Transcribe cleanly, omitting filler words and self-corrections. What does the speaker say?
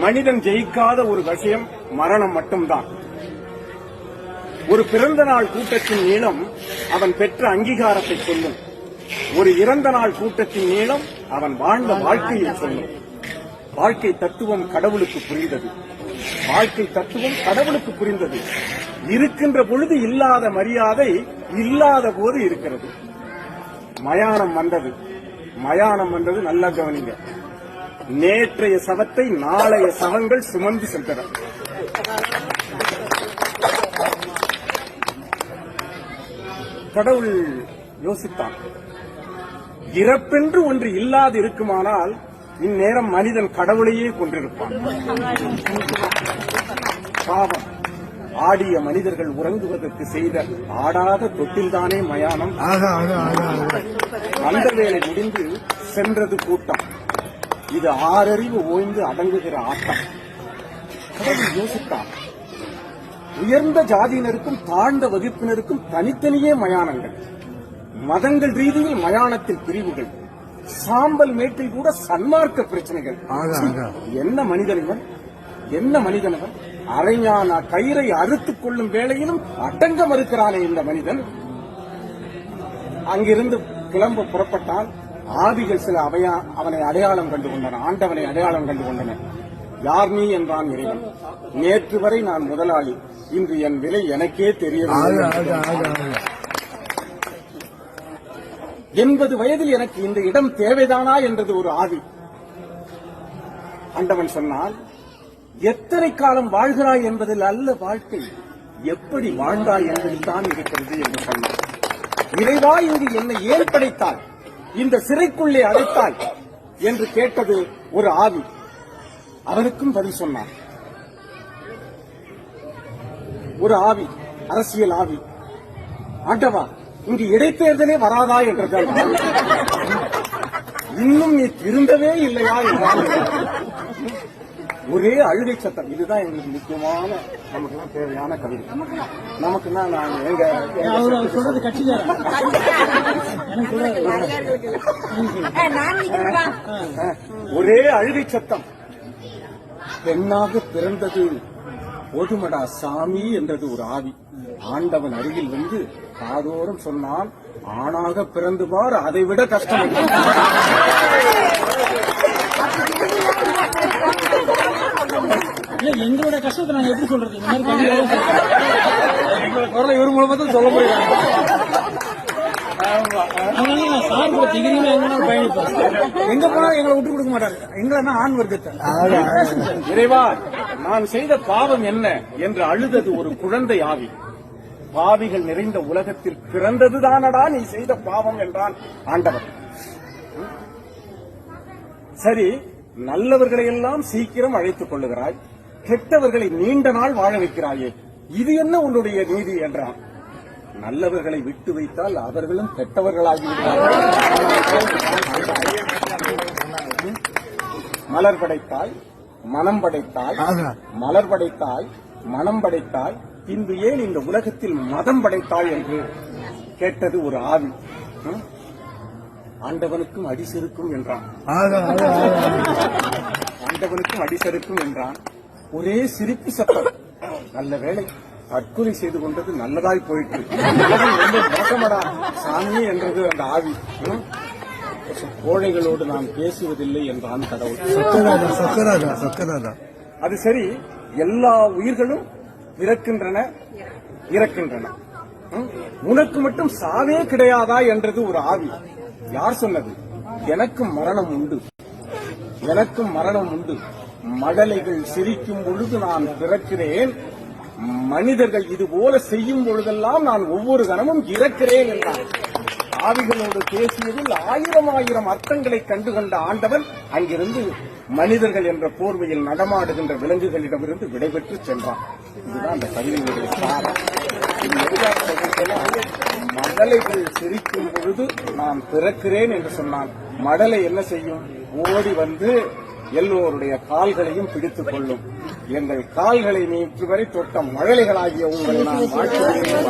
மனிதன் ஜெயிக்காத ஒரு விஷயம் மரணம் மட்டும்தான். ஒரு பிறந்த நாள் கூட்டத்தின் நீளம் அவன் பெற்ற அங்கீகாரத்தை சொல்லும். ஒரு இறந்த நாள் கூட்டத்தின் நீளம் அவன் வாழ்ந்த வாழ்க்கையை சொல்லும். வாழ்க்கை தத்துவம் கடவுளுக்கு புரிந்தது. வாழ்க்கை தத்துவம் கடவுளுக்கு புரிந்தது. இருக்கின்ற பொழுது இல்லாத மரியாதை இல்லாத போது இருக்கிறது. மயானம் வந்தது. மயானம் வந்தது நல்லா கவனிங்க. நேற்றைய சவத்தை நாளைய சவங்கள் சுமந்து சென்றன. கடவுள் யோசித்தான், இறப்பென்று ஒன்று இல்லாது இருக்குமானால் இந்நேரம் மனிதன் கடவுளையே கொண்டிருப்பான். பாவம், ஆடிய மனிதர்கள் உறங்குவதற்கு செய்த ஆடாத தொட்டில்தானே மயானம். அந்த வேலை முடிந்து சென்றது கூட்டம். இது ஆறறிவு ஓய்ந்து அடங்குகிற ஆட்டம். கடவுள் யோசித்தான், உயர்ந்த ஜாதியினருக்கும் தாழ்ந்த வகுப்பினருக்கும் தனித்தனியே மயானங்கள். மதங்கள் ரீதியில் மயானத்தில் பிரிவுகள். சாம்பல் மேட்டில் கூட சன்மார்க்க பிரச்சனைகள். என்ன மனிதன் இவன், என்ன மனிதன் இவன்? அரைஞான கயிறை அறுத்துக் கொள்ளும் வேளையிலும் அடங்க மறுக்கிறானே இந்த மனிதன். அங்கிருந்து கிளம்ப புறப்பட்டால் ஆவிகள் சில அவனை அடையாளம் கண்டு கொண்டன. ஆண்டவனை அடையாளம் கண்டு கொண்டன. யார் நீ என்றான் இறைவன். நேற்று வரை நான் முதலாளி, இன்று என் விலை எனக்கே தெரியவில்லை. 80 வயதில் எனக்கு இந்த இடம் தேவைதானா என்றது ஒரு ஆவி. ஆண்டவன் சொன்னால், எத்தனை காலம் வாழ்கிறாய் என்பதில் அல்ல வாழ்க்கை, எப்படி வாழ்ந்தாய் என்பதில் தான் இருக்கிறது என்று சொன்னார். இறைவா, இங்கு என்னை ஏன் படைத்தாய், இந்த சிறைக்குள்ளே அடைத்தாய் என்று கேட்டது ஒரு ஆவி. அவனுக்கும் பதில் சொன்னான் ஒரு ஆவி, அரசியல் ஆவி. ஆண்டவா, இங்கு இடைத்தேர்தலே வராதா என்றால், இன்னும் நீ திருந்தவே இல்லையா என்றால் ஒரே அழுகை சத்தம். இதுதான் எங்களுக்கு முக்கியமான, நமக்கு தேவையான கவிதை. நமக்குன்னா நாங்க எங்க சொல்றது கட்சிக்கார ஒரே அழுகை சத்தம். பெண்ணாக பிறந்தது போதுமடா சாமி என்றது ஒரு ஆவி. ஆண்டவன் அருகில் வந்து காதோறும் சொன்னான், ஆணாக பிறந்து பார், அதை விட கஷ்டம். எங்களோட கஷ்டத்தை நாங்க எப்படி சொல்றது? எங்களோட குரலை இவர் மூலமா தான் சொல்ல முடியும். எங்க போனாலும் எங்களை விட்டு கொடுக்க மாட்டாங்க. எங்களை ஆண் வர்க்கத்தை. இறைவா, நான் செய்த பாவம் என்ன என்று அழுதது ஒரு குழந்தை ஆவி. பாவிகள் நிறைந்த உலகத்தில் பிறந்ததுதானடா நீ செய்த பாவம் என்றான் ஆண்டவன். சரி, நல்லவர்களை எல்லாம் சீக்கிரம் அழைத்துக் கொள்ளுகிறாய், கெட்டவர்களை நீண்ட நாள் வாழ வைக்கிறாயே, இது என்ன உன்னுடைய நீதி என்றான். நல்லவர்களை விட்டு வைத்தால் அவர்களும் கெட்டவர்களாகிவிட்டார்கள். மலர் படைத்தாய், மனம் படைத்தாய், மலர் படைத்தாய், மனம் படைத்தாய், பின்பு ஏன் இந்த உலகத்தில் மதம் படைத்தாய் என்று கேட்டது ஒரு ஆவி. ஆண்டவனுக்கும் அடிசெருக்கும் என்றான். ஆண்டவனுக்கும் அடிசெருக்கும் என்றான். ஒரே சிரிப்பு சத்தம். நல்ல வேளை, தற்கொலை செய்து கொண்டது நல்லதாய் போயிட்டு, மோசமடா சாமி என்றது அந்த ஆவி. கோழைகளோடு நாம் பேசுவதில்லை என்றான் கடவுள். அது சரி, எல்லா உயிர்களும் பிறக்கின்றன, இறக்கின்றன, உனக்கு மட்டும் சாவே கிடையாதா என்றது ஒரு ஆவி. யார் சொன்னது? எனக்கும் மரணம் உண்டு, எனக்கும் மரணம் உண்டு. மடலைகள் சிரிக்கும் பொழுது நான் பிறக்கிறேன், மனிதர்கள் இதுபோல செய்யும் பொழுதெல்லாம் நான் ஒவ்வொரு கணமும் இறக்கிறேன் என்றான். ஆவிகளோடு பேசியதில் ஆயிரம் அர்த்தங்களை கண்டுகொண்ட ஆண்டவன் அங்கிருந்து மனிதர்கள் என்ற போர்வையில் நடமாடுகின்ற விலங்குகளிடமிருந்து விடைபெற்று சென்றான். இதுதான் அந்த கவிதையுடைய சாரம். மடலைகள் சிரிக்கும் பொழுது நான் பிறக்கிறேன் என்று சொன்னான். மடலை என்ன செய்யும்? ஓடி வந்து எல்லோருடைய கால்களையும் பிடித்துக் கொள்ளும். எங்கள் கால்களை நேற்று வரை தொட்ட மழலைகளாகிய உங்களை நான் வாழ்த்துகிறேன்.